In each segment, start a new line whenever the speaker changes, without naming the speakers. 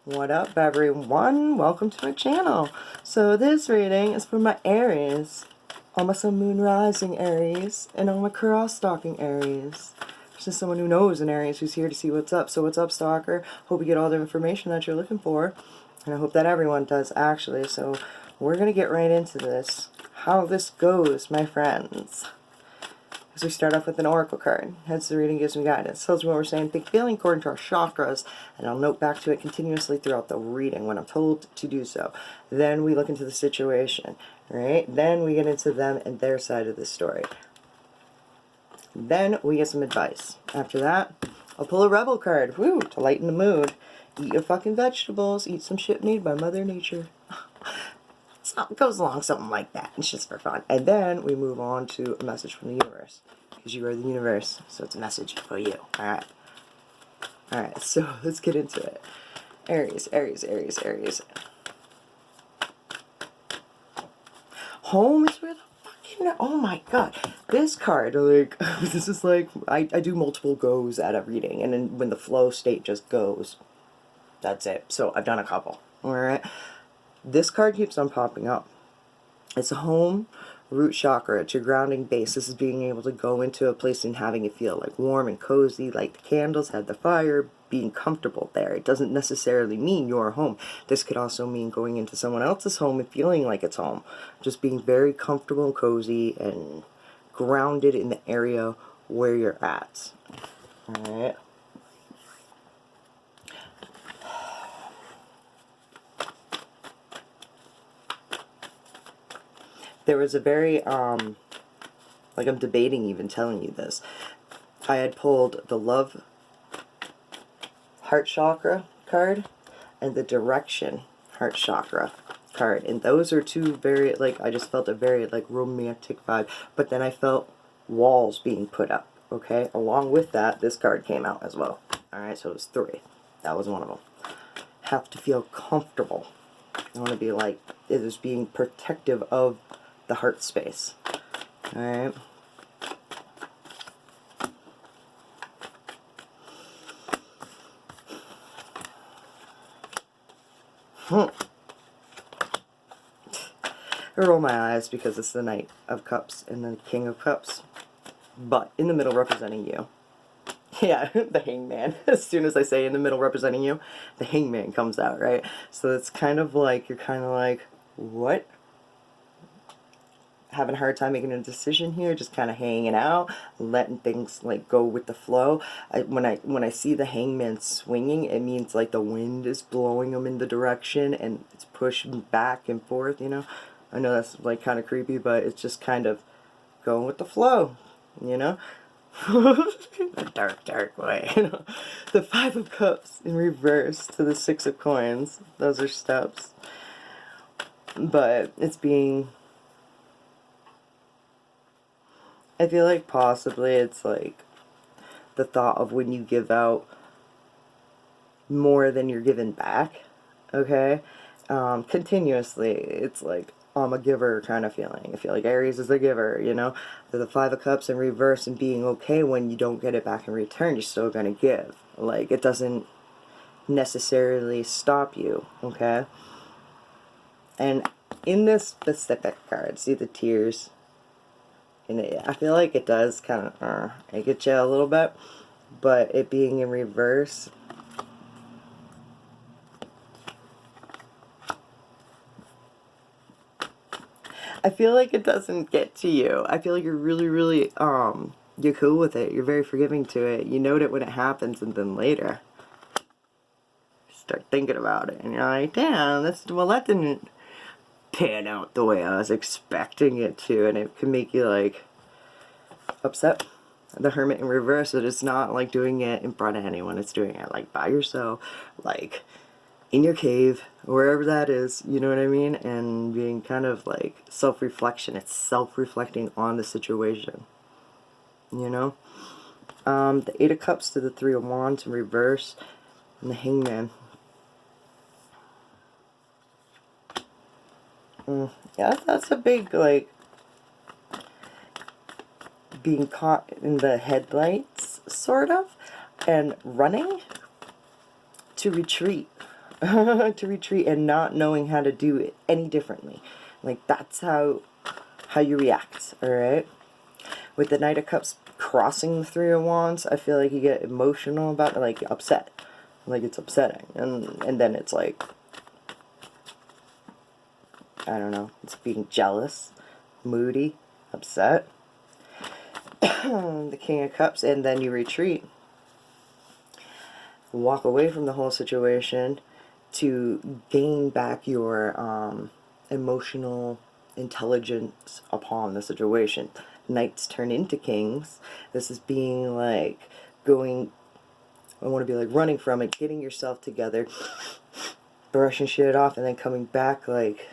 What up, everyone? Welcome to my channel. So this reading is for my Aries, all my sun, moon, rising Aries, and all my cross-stalking Aries. There's just someone who knows an Aries who's here to see what's up. So what's up, stalker? Hope you get all the information that you're looking for, and I hope that everyone does, actually. So we're going to get right into this. How this goes, my friends. As we start off with an oracle card. Hence the reading gives me guidance. Tells me what we're saying, think, feeling according to our chakras, and I'll note back to it continuously throughout the reading when I'm told to do so. Then we look into the situation, right? Then we get into them and their side of the story. Then we get some advice. After that, I'll pull a rebel card, woo, to lighten the mood. Eat your fucking vegetables. Eat some shit made by Mother Nature. It goes along something like that. It's just for fun. And then we move on to a message from the universe. Because you are the universe, so it's a message for you. Alright. Alright, so let's get into it. Aries, Aries, Aries, Aries. Home is where the fucking... Oh my god. This card, like, this is like... I do multiple goes at a reading. And then when the flow state just goes, that's it. So I've done a couple. Alright. This card keeps on popping up. It's a home, root chakra. It's your grounding base. This is being able to go into a place and having it feel like warm and cozy, light the candles, have the fire, being comfortable there. It doesn't necessarily mean your home. This could also mean going into someone else's home and feeling like it's home. Just being very comfortable and cozy and grounded in the area where you're at. Alright. There was a very, like I'm debating even telling you this. I had pulled the love heart chakra card and the direction heart chakra card. And those are two very, like, I just felt a very, like, romantic vibe. But then I felt walls being put up, okay? Along with that, this card came out as well. Alright, so it was 3. That was one of them. Have to feel comfortable. I want to be like, it is being protective of the heart space. Alright. I roll my eyes because it's the Knight of Cups and the King of Cups. But in the middle representing you. Yeah, the Hangman. As soon as I say in the middle representing you, the Hangman comes out, right? So it's kind of like, you're kind of like, what? Having a hard time making a decision here, just kind of hanging out, letting things like go with the flow. When I see the Hangman swinging, it means like the wind is blowing him in the direction and it's pushing back and forth, you know. I know that's like kind of creepy, but it's just kind of going with the flow, you know. The dark way. The 5 of Cups in reverse to the 6 of Coins. Those are steps, but it's being, I feel like possibly it's like the thought of when you give out more than you're given back, okay? Continuously, it's like I'm a giver kind of feeling. I feel like Aries is a giver, you know? The 5 of Cups in reverse and being okay when you don't get it back in return, you're still going to give. Like, it doesn't necessarily stop you, okay? And in this specific card, see the tears? And I feel like it does kind of it gets you a little bit, but it being in reverse, I feel like it doesn't get to you. I feel like you're really you're cool with it. You're very forgiving to it. You note it when it happens, and then later you start thinking about it, and you're like, damn, that didn't pan out the way I was expecting it to, and it can make you like upset. The Hermit in reverse, but it's not like doing it in front of anyone. It's doing it like by yourself, like in your cave, wherever that is, you know what I mean? And being kind of like self-reflection. It's self-reflecting on the situation, you know? The 8 of Cups to the 3 of Wands in reverse, and the Hangman. Yeah, that's a big, like, being caught in the headlights, sort of, and running to retreat. to retreat and not knowing how to do it any differently. Like, that's how you react, alright? With the Knight of Cups crossing the Three of Wands, I feel like you get emotional about it, like upset. Like, it's upsetting. And then it's like, I don't know, it's being jealous, moody, upset. The King of Cups, and then you retreat. Walk away from the whole situation to gain back your emotional intelligence upon the situation. Knights turn into kings. This is being like going, I want to be like running from it, getting yourself together, brushing shit off, and then coming back like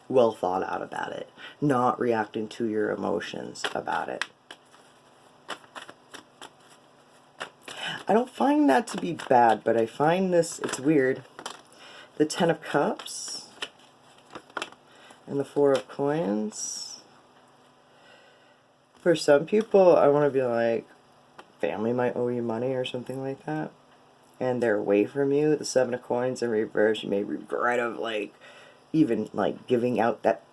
well thought out about it, not reacting to your emotions about it. I don't find that to be bad, but I find this, it's weird. The Ten of Cups and the Four of Coins. For some people, I want to be like, family might owe you money or something like that, and they're away from you. The Seven of Coins in reverse, you may regret of like, even like giving out that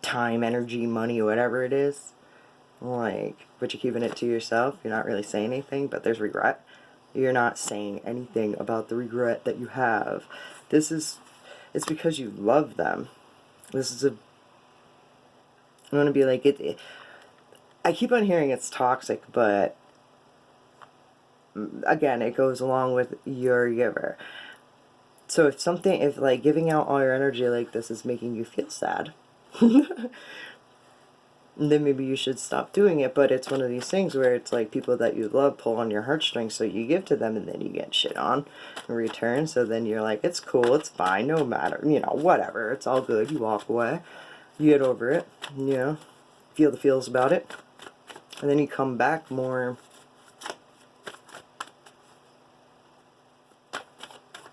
time, energy, money, whatever it is. Like, but you're keeping it to yourself. You're not really saying anything, but there's regret. You're not saying anything about the regret that you have. It's because you love them. This is I'm going to be like, I keep on hearing it's toxic, but again, it goes along with your giver. So if like giving out all your energy like this is making you feel sad, then maybe you should stop doing it. But it's one of these things where it's like people that you love pull on your heartstrings, so you give to them and then you get shit on in return. So then you're like, it's cool, it's fine, no matter, you know, whatever, it's all good. You walk away, you get over it, you know, feel the feels about it, and then you come back more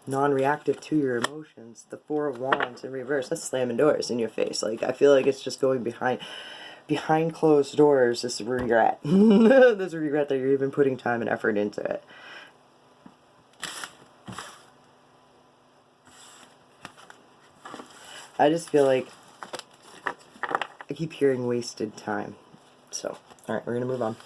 non-reactive to your emotions. The Four of Wands in reverse, that's slamming doors in your face. Like, I feel like it's just going behind closed doors, this regret. This regret that you're even putting time and effort into it. I just feel like I keep hearing wasted time. So, alright, we're going to move on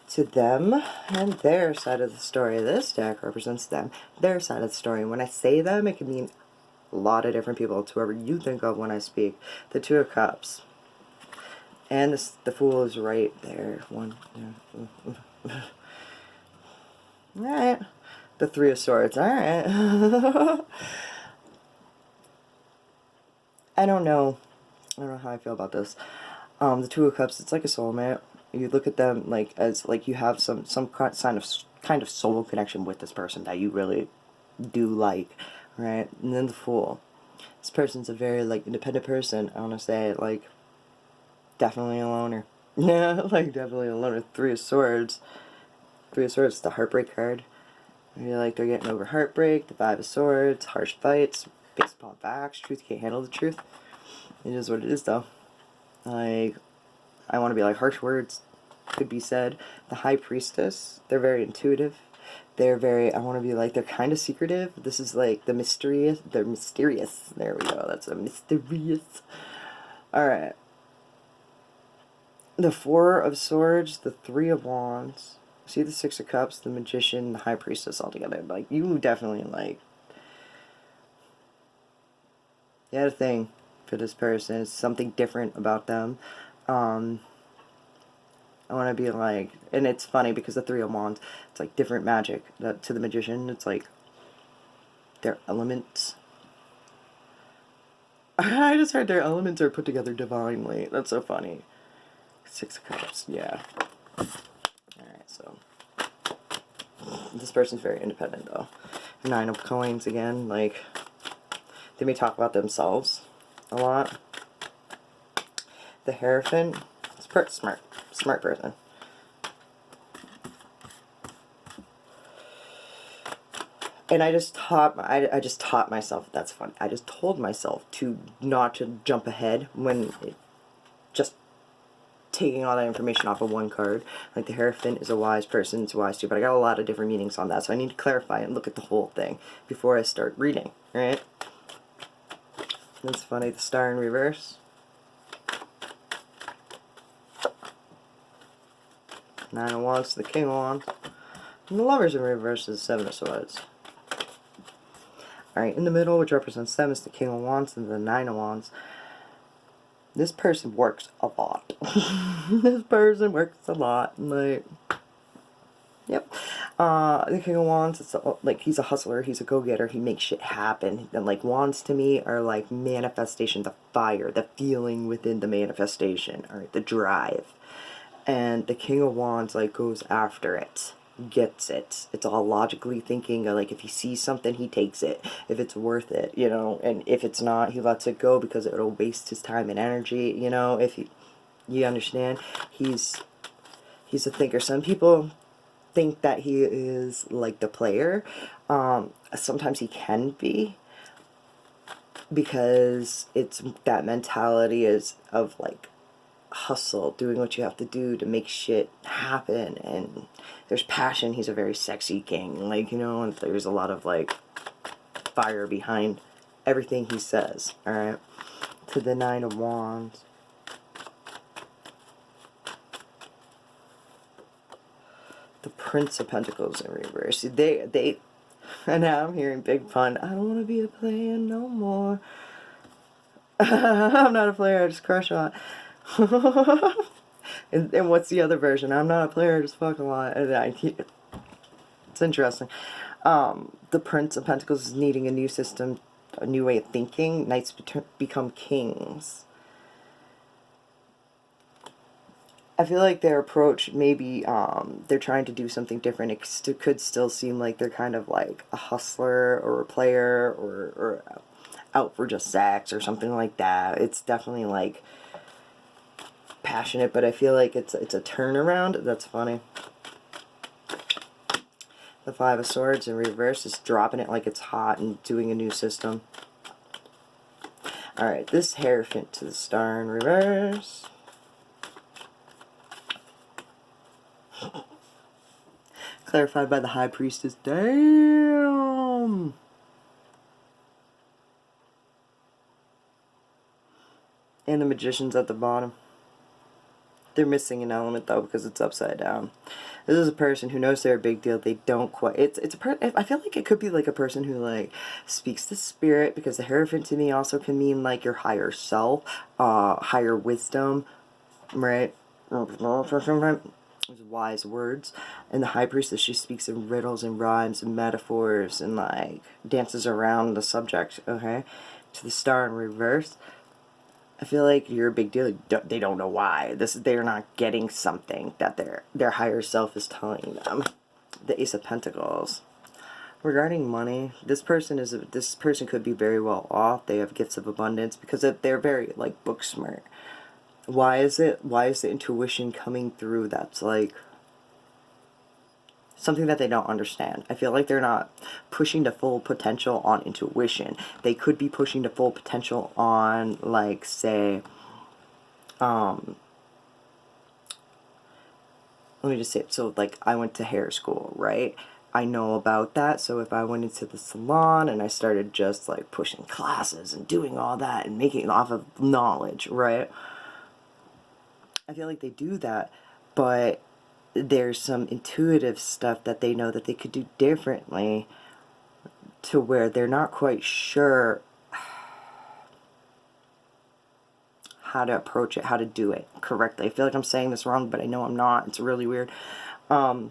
to them and their side of the story. This deck represents them, their side of the story. And when I say them, it can mean a lot of different people. It's whoever you think of when I speak. The Two of Cups. And the Fool is right there. Alright. The Three of Swords. Alright. I don't know how I feel about this. The Two of Cups, it's like a soulmate. You look at them like as like you have some kind of soul connection with this person that you really do like, right? And then the Fool. This person's a very like independent person. I want to say like definitely a loner. Yeah, like definitely a loner. Three of Swords. Three of Swords, the heartbreak card. I feel like they're getting over heartbreak. The Five of Swords, harsh fights, based upon facts. Truth can't handle the truth. It is what it is, though. Like, I want to be like, harsh words could be said. The High Priestess, they're very intuitive. They're very, I want to be like, they're kind of secretive. This is like the mysterious, they're mysterious. There we go, that's a mysterious. Alright. The Four of Swords, the Three of Wands. See the Six of Cups, the Magician, the High Priestess all together. Like, you definitely, like, you had a thing for this person. It's something different about them. I want to be like, and it's funny because the Three of Wands, it's like different magic. To the Magician, it's like their elements. I just heard their elements are put together divinely. That's so funny. Six of Cups, yeah. Alright, so this person's very independent, though. Nine of Coins again, like, they may talk about themselves a lot. The Hierophant, it's smart person. And I just taught myself, that's funny, I just told myself to not to jump ahead when it just taking all that information off of one card. Like the Hierophant is a wise person, it's wise too, but I got a lot of different meanings on that, so I need to clarify and look at the whole thing before I start reading, right? That's funny, the Star in reverse. Nine of Wands to the King of Wands. And the Lovers in reverse is Seven of Swords. Alright, in the middle, which represents them, is the King of Wands and the Nine of Wands. This person works a lot. This person works a lot. Like, yep. The King of Wands, it's like he's a hustler, he's a go-getter, he makes shit happen. And like wands to me are like manifestation, the fire, the feeling within the manifestation, alright, the drive. And the King of Wands like goes after it, gets it. It's all logically thinking, like if he sees something, he takes it. If it's worth it, you know, and if it's not, he lets it go because it'll waste his time and energy, you know, if you understand. He's a thinker. Some people think that he is like the player. Sometimes he can be, because it's that mentality is of like hustle, doing what you have to do to make shit happen, and there's passion. He's a very sexy king, like, you know, and there's a lot of like fire behind everything he says. Alright, to the Nine of Wands. The Prince of Pentacles in reverse. They and now I'm hearing big pun. I don't want to be a player no more. I'm not a player, I just crush on. and what's the other version? I'm not a player, I just fuck a lot. It's interesting. The Prince of Pentacles is needing a new system, a new way of thinking. Knights become kings. I feel like their approach, maybe they're trying to do something different. It could still seem like they're kind of like a hustler or a player, or out for just sex or something like that. It's definitely like passionate, but I feel like it's a turnaround. That's funny. The Five of Swords in reverse is dropping it like it's hot and doing a new system. Alright, this Hierophant to the Star in reverse. Clarified by the High Priestess. Damn! And the Magician's at the bottom. They're missing an element though because it's upside down. This is a person who knows they're a big deal. They don't quite. I feel like it could be like a person who like speaks to spirit, because the Hierophant to me also can mean like your higher self, higher wisdom, right? Wise words. And the High Priestess, she speaks in riddles and rhymes and metaphors and like dances around the subject. Okay, to the Star in reverse. I feel like you're a big deal. They don't know why. They're not getting something that their higher self is telling them. The Ace of Pentacles. Regarding money, this person could be very well off. They have gifts of abundance because they're very like book smart. Why is the intuition coming through that's like something that they don't understand? I feel like they're not pushing the full potential on intuition. They could be pushing the full potential on, like, say, let me just say it. So, like, I went to hair school, right? I know about that. So if I went into the salon and I started just, like, pushing classes and doing all that and making it off of knowledge, right? I feel like they do that, but there's some intuitive stuff that they know that they could do differently, to where they're not quite sure how to approach it, how to do it correctly. I feel like I'm saying this wrong, but I know I'm not. It's really weird. It's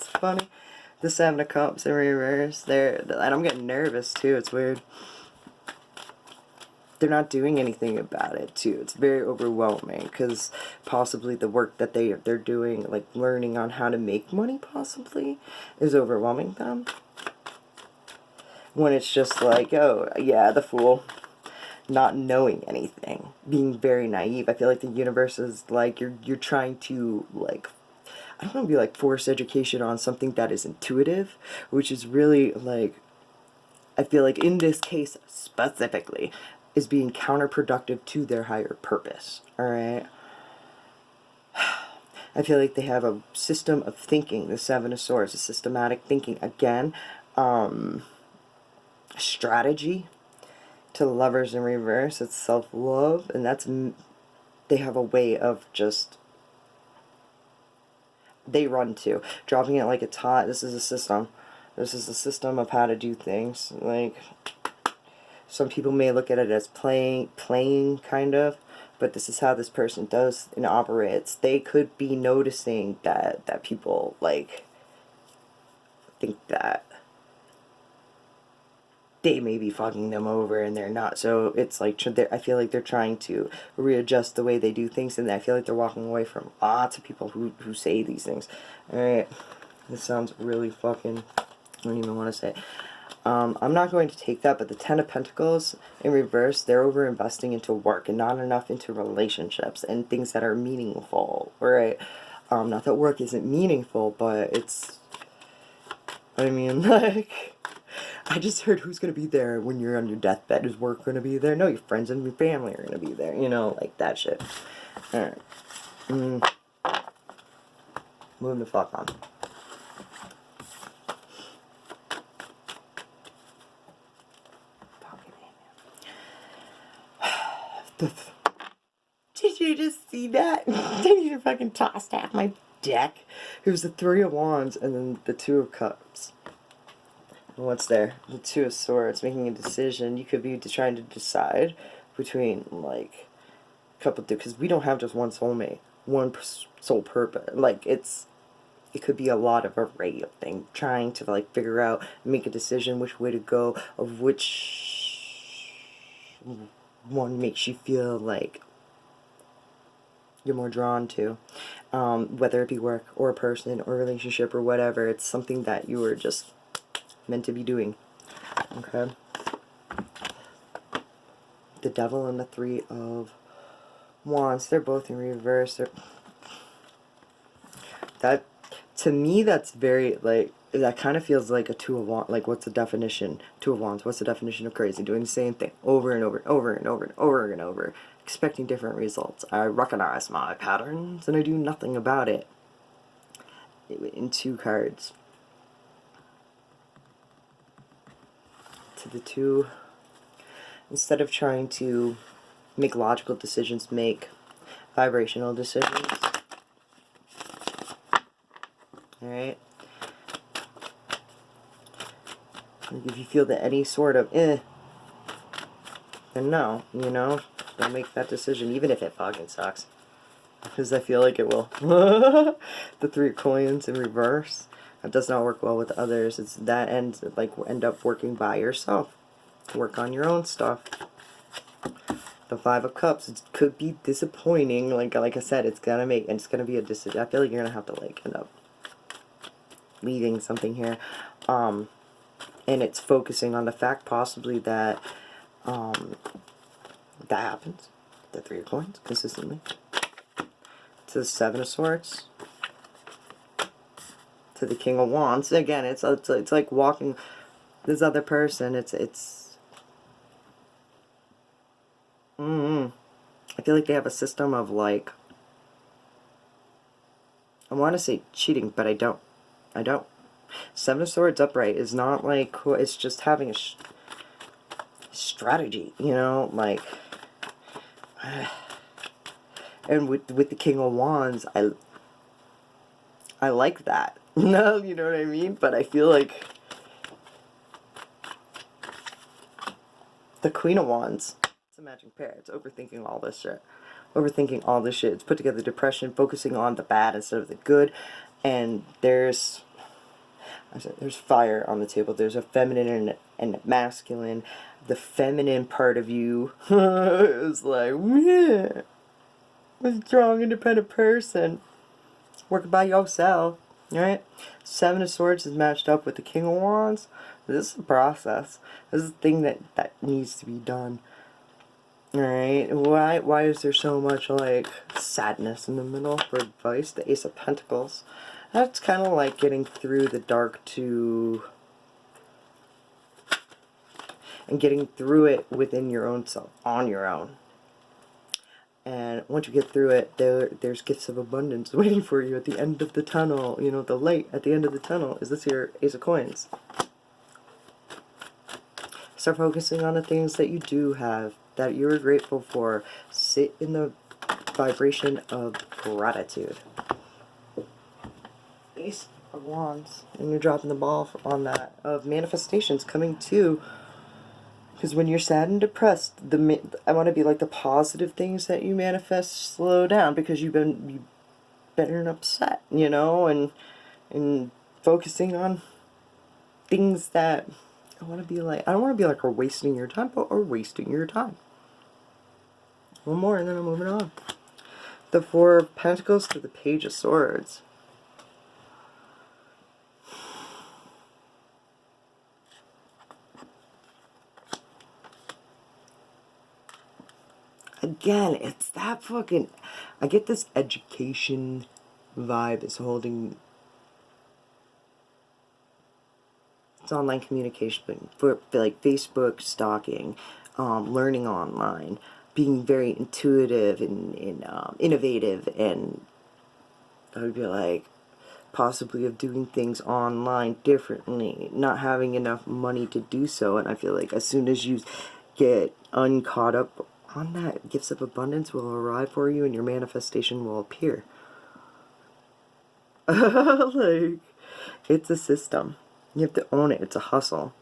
funny. The Seven of Cups in reverse. And I'm getting nervous too. It's weird. They're not doing anything about it too. It's very overwhelming, because possibly the work that they're doing, like learning on how to make money, possibly is overwhelming them, when it's just like, oh yeah, the fool, not knowing anything, being very naive. I feel like the universe is like, you're trying to, like, I don't want to be like force education on something that is intuitive, which is really like, I feel like in this case specifically, is being counterproductive to their higher purpose. All right. I feel like they have a system of thinking, the Seven of Swords, a systematic thinking. Again, strategy. To the Lovers in reverse, it's self-love, and that's, they have a way of just, they run to. Dropping it like it's hot. This is a system. This is a system of how to do things. Like, some people may look at it as playing kind of, but this is how this person does and operates. They could be noticing that people, like, think that they may be fucking them over and they're not. So it's like, I feel like they're trying to readjust the way they do things, and I feel like they're walking away from lots of people who say these things. Alright, this sounds really fucking, I don't even want to say it. I'm not going to take that, but the Ten of Pentacles in reverse, they're over investing into work and not enough into relationships and things that are meaningful, right? Not that work isn't meaningful, but it's, I mean, like, I just heard who's going to be there when you're on your deathbed. Is work going to be there? No, your friends and your family are going to be there, you know, like that shit. Alright. Moving the fuck on. Did you just see that? Did you fucking tossed half my deck? It was the Three of Wands and then the Two of Cups. And what's there? The Two of Swords, making a decision. You could be trying to decide between, like, a couple, because we don't have just one soulmate, one sole purpose. Like, it could be a lot of array of things, trying to, like, figure out, make a decision which way to go, of which one makes you feel like you're more drawn to, whether it be work or a person or a relationship or whatever. It's something that you were just meant to be doing. Okay. The Devil and the Three of Wands, they're both in reverse. That, to me, that's very, like, that kind of feels like a Two of Wands. Like, what's the definition? Two of Wands, what's the definition of crazy? Doing the same thing over and over and over and over and over and over, expecting different results. I recognize my patterns and I do nothing about it. In two cards. To the two, instead of trying to make logical decisions, make vibrational decisions. Alright? If you feel that any sort of then no, you know, don't make that decision, even if it fucking sucks. Because I feel like it will. The Three of Coins in reverse. That does not work well with others. It's that end up working by yourself. Work on your own stuff. The Five of Cups, it could be disappointing. Like I said, it's gonna be a decision. I feel like you're gonna have to, like, end up leaving something here. And it's focusing on the fact possibly that that happens. The Three of Coins consistently. To the Seven of Swords. To the King of Wands. Again, it's like walking this other person. I feel like they have a system of, like, I want to say cheating, but I don't. Seven of Swords upright is not like, it's just having a strategy, you know, like, and with the King of Wands, I like that. No, you know what I mean? But I feel like the Queen of Wands, it's a matching pair. It's overthinking all this shit. Overthinking all this shit. It's put together depression, focusing on the bad instead of the good. And there's fire on the table. There's a feminine and a masculine. The feminine part of you is like, yeah, a strong, independent person. Work by yourself. Alright? Seven of Swords is matched up with the King of Wands. This is a process. This is a thing that needs to be done. Alright? Why is there so much, like, sadness in the middle for advice? The Ace of Pentacles. That's kind of like getting through the dark to... and getting through it within your own self, on your own. And once you get through it, there's gifts of abundance waiting for you at the end of the tunnel. You know, the light at the end of the tunnel. Is this your Ace of Coins? Start focusing on the things that you do have, that you're grateful for. Sit in the vibration of gratitude. Ace of Wands. And you're dropping the ball on that. Of manifestations coming to. Because when you're sad and depressed, I want to be like the positive things that you manifest slow down, because you've been upset, you know, and focusing on things that I don't want to be like are wasting your time, but are wasting your time. One more and then I'm moving on. The Four of Pentacles to the Page of Swords. Again, it's that fucking... I get this education vibe is holding... It's online communication for like Facebook stalking, learning online, being very intuitive and innovative, and I would be like, possibly of doing things online differently, not having enough money to do so. And I feel like as soon as you get uncaught up on that, gifts of abundance will arrive for you and your manifestation will appear. Like, it's a system. You have to own it. It's a hustle.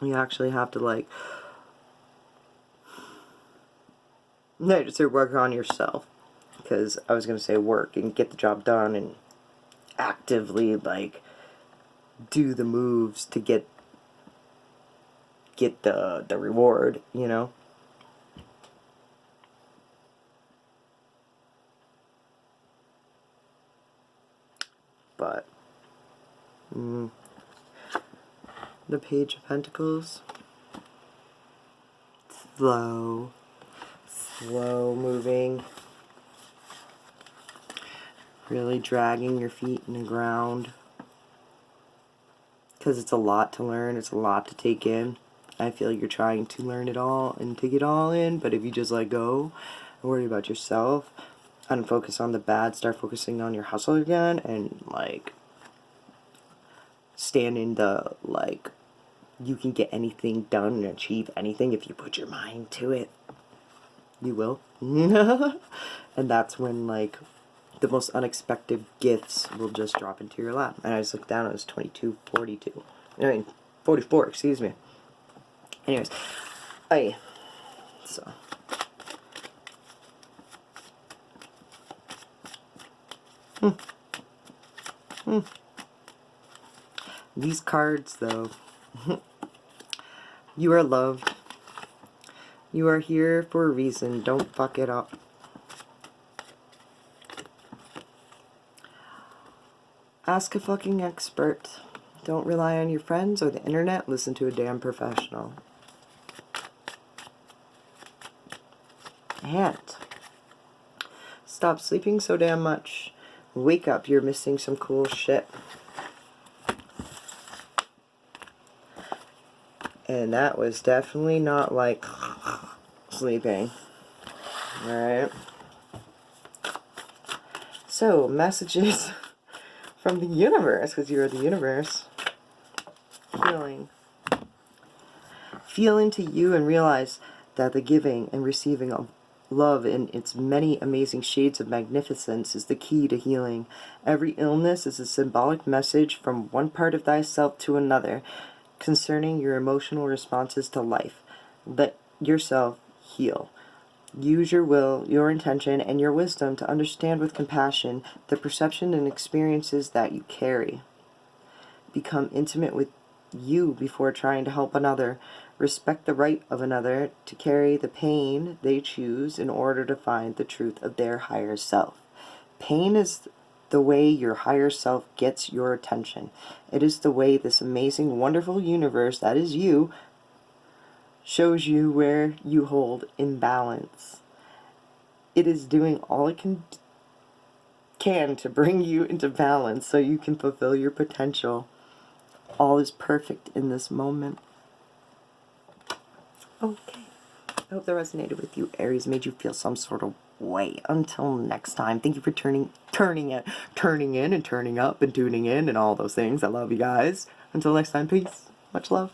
You actually have to, like, no, just work on yourself. Because I was going to say work and get the job done and actively, like, do the moves to get the reward, you know? But, the Page of Pentacles, slow moving, really dragging your feet in the ground, because it's a lot to learn, it's a lot to take in. I feel like you're trying to learn it all and take it all in, but if you just let go and worry about yourself and focus on the bad, start focusing on your hustle again, and, like, stand in the, like, you can get anything done and achieve anything if you put your mind to it. You will. And that's when, like, the most unexpected gifts will just drop into your lap. And I just looked down, it was 2242. I mean, 44, excuse me. Anyways, so. These cards, though. You are loved. You are here for a reason. Don't fuck it up. Ask a fucking expert. Don't rely on your friends or the internet. Listen to a damn professional. And stop sleeping so damn much. Wake up. You're missing some cool shit. And that was definitely not like sleeping. Alright. So, messages from the universe, because you're the universe. Healing. Feel into you and realize that the giving and receiving of love in its many amazing shades of magnificence is the key to healing. Every illness is a symbolic message from one part of thyself to another concerning your emotional responses to life. Let yourself heal. Use your will, your intention, and your wisdom to understand with compassion the perception and experiences that you carry. Become intimate with you before trying to help another. Respect the right of another to carry the pain they choose in order to find the truth of their higher self. Pain is the way your higher self gets your attention. It is the way this amazing, wonderful universe that is you shows you where you hold imbalance. It is doing all it can to bring you into balance so you can fulfill your potential. All is perfect in this moment. Okay. I hope that resonated with you, Aries, made you feel some sort of way. Until next time, thank you for turning in and turning up and tuning in and all those things. I love you guys. Until next time, peace. Much love.